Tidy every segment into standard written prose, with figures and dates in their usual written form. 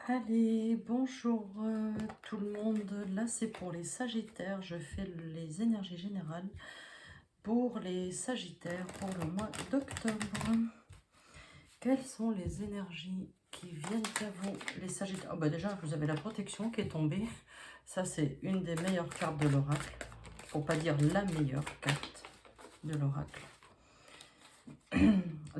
Allez, bonjour tout le monde. Là, c'est pour les Sagittaires. Je fais les énergies générales pour les Sagittaires pour le mois d'octobre. Quelles sont les énergies qui viennent à vous, les Sagittaires? Oh, bah déjà, vous avez la protection qui est tombée. Ça, c'est une des meilleures cartes de l'oracle. Pour pas dire la meilleure carte de l'oracle.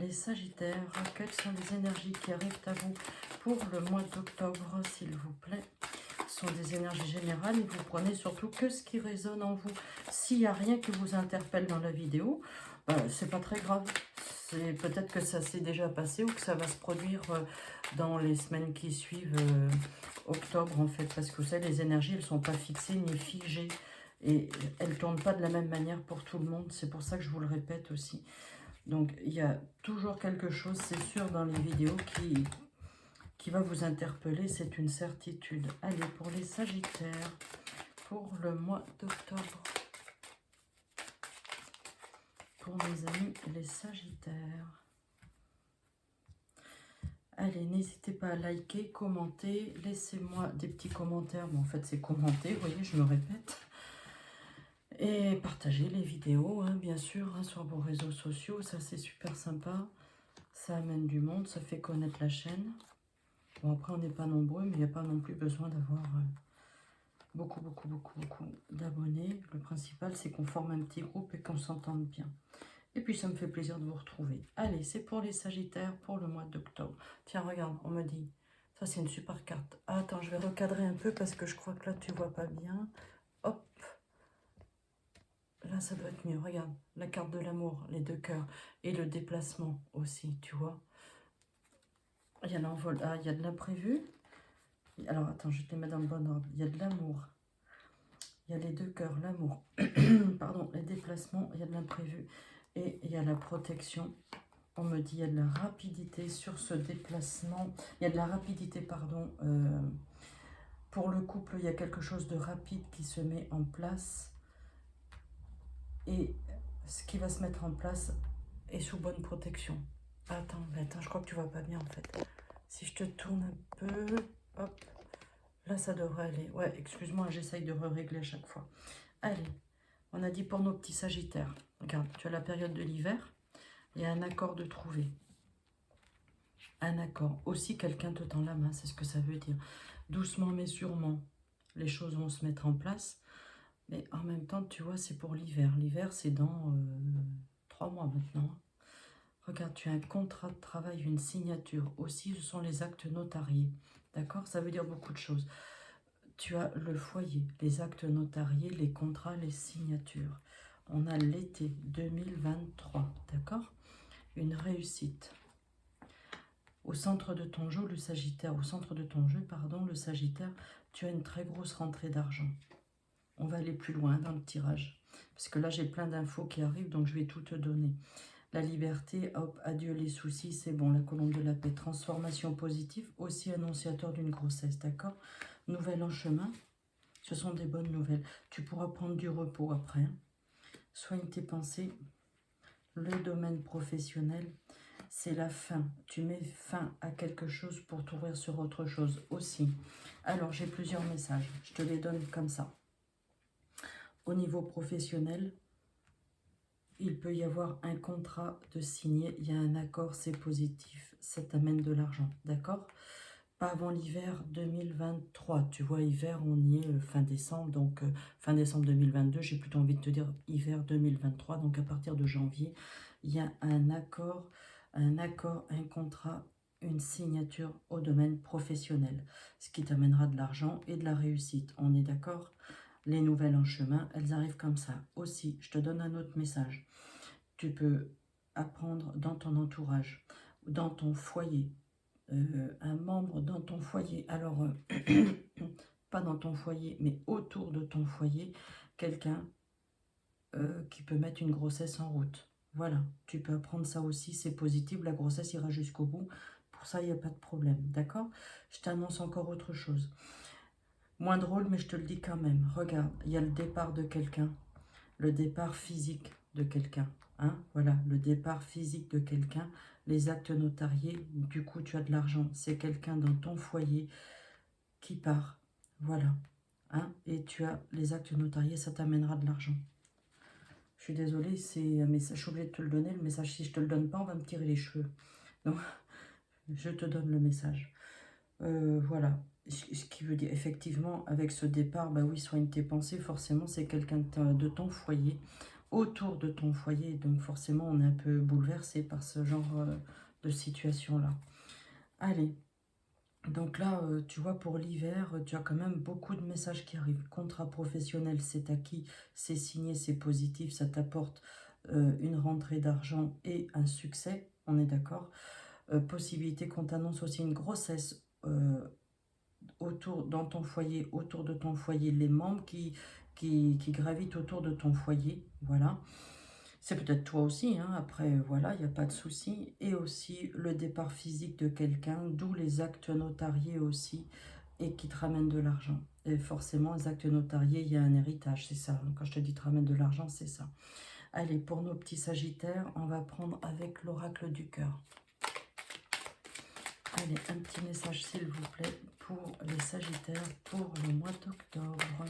Les Sagittaires, quelles sont les énergies qui arrivent à vous pour le mois d'octobre, s'il vous plaît? Ce sont des énergies générales et vous prenez surtout que ce qui résonne en vous. S'il n'y a rien qui vous interpelle dans la vidéo, c'est pas très grave. C'est peut-être que ça s'est déjà passé ou que ça va se produire dans les semaines qui suivent octobre en fait. Parce que vous savez, les énergies, elles ne sont pas fixées ni figées. Et elles ne tournent pas de la même manière pour tout le monde. C'est pour ça que je vous le répète aussi. Donc, il y a toujours quelque chose, c'est sûr, dans les vidéos qui va vous interpeller, c'est une certitude. Allez, pour les Sagittaires, pour le mois d'octobre, pour mes amis les Sagittaires. Allez, n'hésitez pas à liker, commenter, laissez-moi des petits commentaires. Bon, en fait, c'est commenter, vous voyez, je me répète. Et partagez les vidéos, hein, bien sûr, hein, sur vos réseaux sociaux. Ça, c'est super sympa. Ça amène du monde, ça fait connaître la chaîne. Bon, après, on n'est pas nombreux, mais il n'y a pas non plus besoin d'avoir beaucoup d'abonnés. Le principal, c'est qu'on forme un petit groupe et qu'on s'entende bien. Et puis, ça me fait plaisir de vous retrouver. Allez, c'est pour les Sagittaires pour le mois d'octobre. Tiens, regarde, on me dit, ça, c'est une super carte. Ah, attends, je vais recadrer un peu parce que je crois que là, tu vois pas bien. Hop. Là, ça doit être mieux. Regarde, la carte de l'amour, les deux cœurs. Et le déplacement aussi, tu vois. Il y a l'envol. Ah, il y a de l'imprévu. Alors, attends, je te les mets dans le bon ordre. Il y a de l'amour. Il y a les deux cœurs, l'amour. Pardon, les déplacements, il y a de l'imprévu. Et il y a la protection. On me dit il y a de la rapidité sur ce déplacement. Il y a de la rapidité, pardon. Pour le couple, il y a quelque chose de rapide qui se met en place. Et ce qui va se mettre en place est sous bonne protection. Attends, je crois que tu vois pas bien en fait. Si je te tourne un peu, hop, là ça devrait aller. Ouais, excuse-moi, j'essaye de régler à chaque fois. Allez, on a dit pour nos petits Sagittaires. Regarde, tu as la période de l'hiver. Il y a un accord de trouver. Un accord. Aussi, quelqu'un te tend la main, c'est ce que ça veut dire. Doucement mais sûrement, les choses vont se mettre en place. Mais en même temps, tu vois, c'est pour l'hiver. L'hiver, c'est dans 3 mois maintenant. Regarde, tu as un contrat de travail, une signature. Aussi, ce sont les actes notariés. D'accord? Ça veut dire beaucoup de choses. Tu as le foyer, les actes notariés, les contrats, les signatures. On a l'été 2023. D'accord? Une réussite. Au centre de ton jeu, le Sagittaire, le Sagittaire, tu as une très grosse rentrée d'argent. On va aller plus loin dans le tirage. Parce que là, j'ai plein d'infos qui arrivent, donc je vais tout te donner. La liberté, hop, adieu les soucis, c'est bon, la colombe de la paix. Transformation positive, aussi annonciateur d'une grossesse, d'accord? Nouvelle en chemin, ce sont des bonnes nouvelles. Tu pourras prendre du repos après. Hein. Soigne tes pensées. Le domaine professionnel, c'est la fin. Tu mets fin à quelque chose pour t'ouvrir sur autre chose aussi. Alors, j'ai plusieurs messages. Je te les donne comme ça. Au niveau professionnel, il peut y avoir un contrat de signer. Il y a un accord, c'est positif. Ça t'amène de l'argent, d'accord? Pas avant l'hiver 2023. Tu vois, hiver, on y est fin décembre. Donc, fin décembre 2022, j'ai plutôt envie de te dire hiver 2023. Donc, à partir de janvier, il y a un accord, un contrat, une signature au domaine professionnel. Ce qui t'amènera de l'argent et de la réussite. On est d'accord? Les nouvelles en chemin, elles arrivent comme ça. Aussi, je te donne un autre message. Tu peux apprendre dans ton entourage, dans ton foyer, un membre dans ton foyer, alors pas dans ton foyer, mais autour de ton foyer, quelqu'un qui peut mettre une grossesse en route. Voilà, tu peux apprendre ça aussi, c'est positif, la grossesse ira jusqu'au bout. Pour ça, il n'y a pas de problème, d'accord? Je t'annonce encore autre chose. Moins drôle, mais je te le dis quand même. Regarde, il y a le départ de quelqu'un, le départ physique de quelqu'un. Hein, voilà, le départ physique de quelqu'un, les actes notariés. Du coup, tu as de l'argent. C'est quelqu'un dans ton foyer qui part. Voilà. Hein, et tu as les actes notariés, ça t'amènera de l'argent. Je suis désolée, c'est un message, je suis obligée de te le donner. Le message, si je ne te le donne pas, on va me tirer les cheveux. Donc, je te donne le message. Voilà. Ce qui veut dire, effectivement, avec ce départ, bah oui, soigne tes pensées. Forcément, c'est quelqu'un de ton foyer, autour de ton foyer. Donc, forcément, on est un peu bouleversé par ce genre de situation-là. Allez. Donc là, tu vois, pour l'hiver, tu as quand même beaucoup de messages qui arrivent. Contrat professionnel, c'est acquis, c'est signé, c'est positif, ça t'apporte une rentrée d'argent et un succès, on est d'accord. Possibilité qu'on t'annonce aussi une grossesse dans ton foyer, autour de ton foyer, les membres qui gravitent autour de ton foyer, voilà. C'est peut-être toi aussi, hein, après, voilà, il n'y a pas de souci. Et aussi le départ physique de quelqu'un, d'où les actes notariés aussi, et qui te ramènent de l'argent. Et forcément, les actes notariés, il y a un héritage, c'est ça. Quand je te dis te ramène de l'argent, c'est ça. Allez, pour nos petits sagittaires, on va prendre avec l'oracle du cœur. Allez, un petit message, s'il vous plaît, pour les sagittaires, pour le mois d'octobre.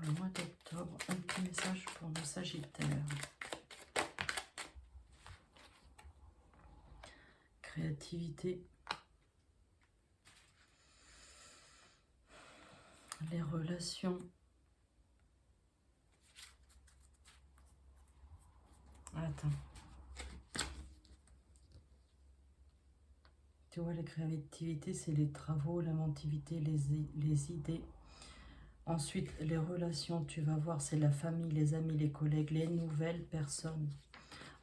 Le mois d'octobre, un petit message pour nos sagittaires. Créativité. Les relations. Attends. Tu vois, la créativité, c'est les travaux, l'inventivité, les idées. Ensuite, les relations, tu vas voir, c'est la famille, les amis, les collègues, les nouvelles personnes.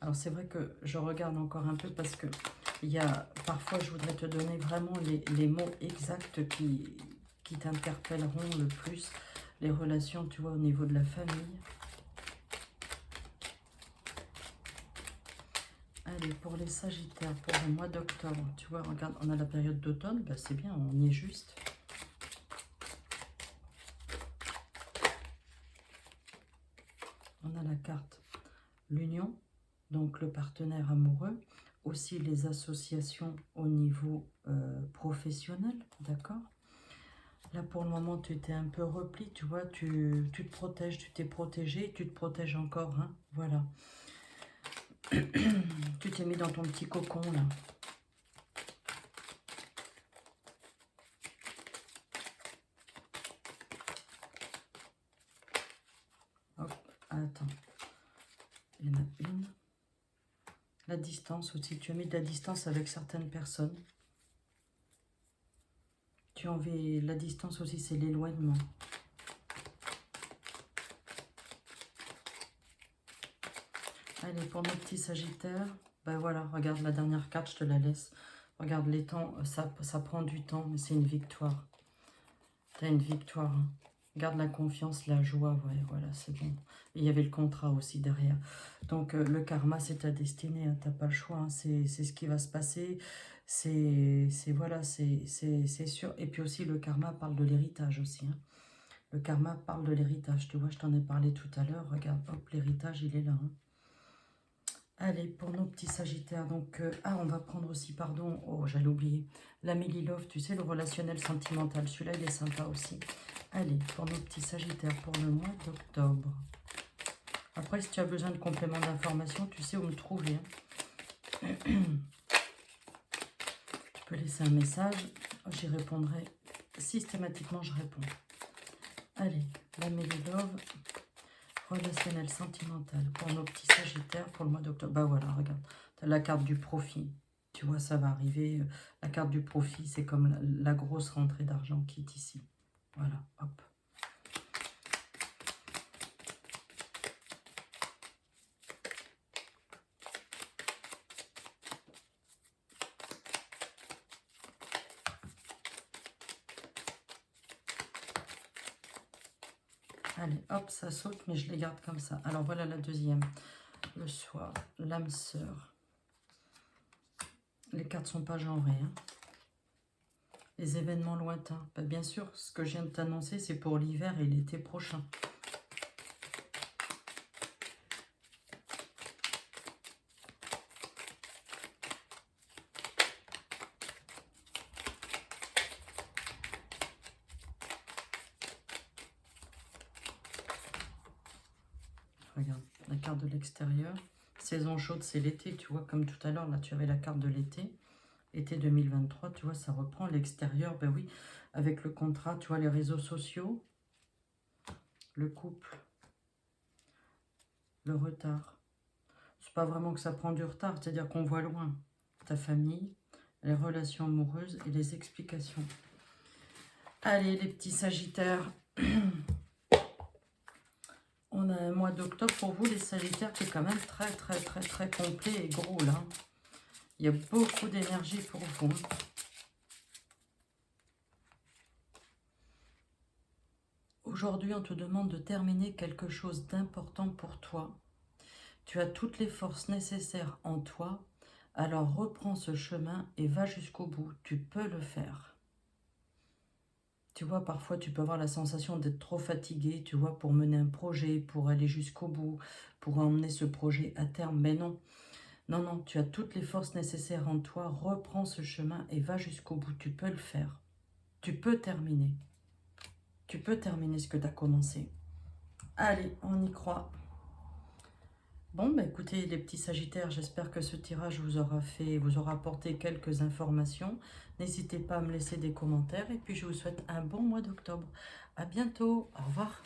Alors, c'est vrai que je regarde encore un peu parce que parfois, je voudrais te donner vraiment les mots exacts qui t'interpelleront le plus. Les relations, tu vois, au niveau de la famille. Allez, pour les sagittaires, pour le mois d'octobre, tu vois, regarde, on a la période d'automne, bah c'est bien, on y est juste. On a la carte l'union, donc le partenaire amoureux, aussi les associations au niveau professionnel, d'accord? Là, pour le moment, tu étais un peu repli, tu vois, tu te protèges, tu t'es protégé, tu te protèges encore, hein, voilà. Tu t'es mis dans ton petit cocon, là. Hop, attends. Il y en a une. La distance aussi, tu as mis de la distance avec certaines personnes. Tu en veux, la distance aussi, c'est l'éloignement. Allez, pour nos petits sagittaires, ben voilà, regarde la dernière carte, je te la laisse. Regarde les temps, ça prend du temps, mais c'est une victoire. Tu as une victoire. Hein. Garde la confiance, la joie, ouais, voilà, c'est bon. Et il y avait le contrat aussi derrière. Donc, le karma, c'est ta destinée, hein, tu n'as pas le choix, hein, c'est ce qui va se passer. Voilà, c'est sûr. Et puis aussi, le karma parle de l'héritage aussi. Hein. Le karma parle de l'héritage. Tu vois, je t'en ai parlé tout à l'heure. Regarde, hop, l'héritage, il est là. Hein. Allez, pour nos petits sagittaires, donc, on va prendre aussi, pardon, oh, j'allais oublier, la Love, tu sais, le relationnel sentimental, celui-là, il est sympa aussi. Allez, pour nos petits sagittaires, pour le mois d'octobre. Après, si tu as besoin de compléments d'information, tu sais où me trouver. Hein. Tu peux laisser un message, j'y répondrai, systématiquement, je réponds. Allez, la Love. Relationnel sentimental pour nos petits sagittaires pour le mois d'octobre. Bah voilà, regarde, tu as la carte du profit. Tu vois, ça va arriver. La carte du profit, c'est comme la grosse rentrée d'argent qui est ici. Voilà, hop. Allez, hop, ça saute, mais je les garde comme ça. Alors voilà la deuxième. Le soir, l'âme sœur. Les cartes ne sont pas genrées. Hein. Les événements lointains. Bah, bien sûr, ce que je viens de t'annoncer, c'est pour l'hiver et l'été prochain. Regarde, la carte de l'extérieur. Saison chaude, c'est l'été, tu vois, comme tout à l'heure, là, tu avais la carte de l'été. Été 2023, tu vois, ça reprend l'extérieur, ben oui, avec le contrat, tu vois, les réseaux sociaux, le couple, le retard. C'est pas vraiment que ça prend du retard, c'est-à-dire qu'on voit loin ta famille, les relations amoureuses et les explications. Allez, les petits sagittaires, on a un mois d'octobre pour vous, les sagittaires, qui est quand même très, très, très, très complet et gros, là. Il y a beaucoup d'énergie pour vous. Aujourd'hui, on te demande de terminer quelque chose d'important pour toi. Tu as toutes les forces nécessaires en toi, alors reprends ce chemin et va jusqu'au bout. Tu peux le faire. Tu vois, parfois tu peux avoir la sensation d'être trop fatigué, tu vois, pour mener un projet, pour aller jusqu'au bout, pour emmener ce projet à terme. Mais non, non, non, tu as toutes les forces nécessaires en toi. Reprends ce chemin et va jusqu'au bout. Tu peux le faire. Tu peux terminer. Tu peux terminer ce que tu as commencé. Allez, on y croit. Bon, bah écoutez, les petits sagittaires, j'espère que ce tirage vous aura apporté quelques informations. N'hésitez pas à me laisser des commentaires et puis je vous souhaite un bon mois d'octobre. À bientôt, au revoir.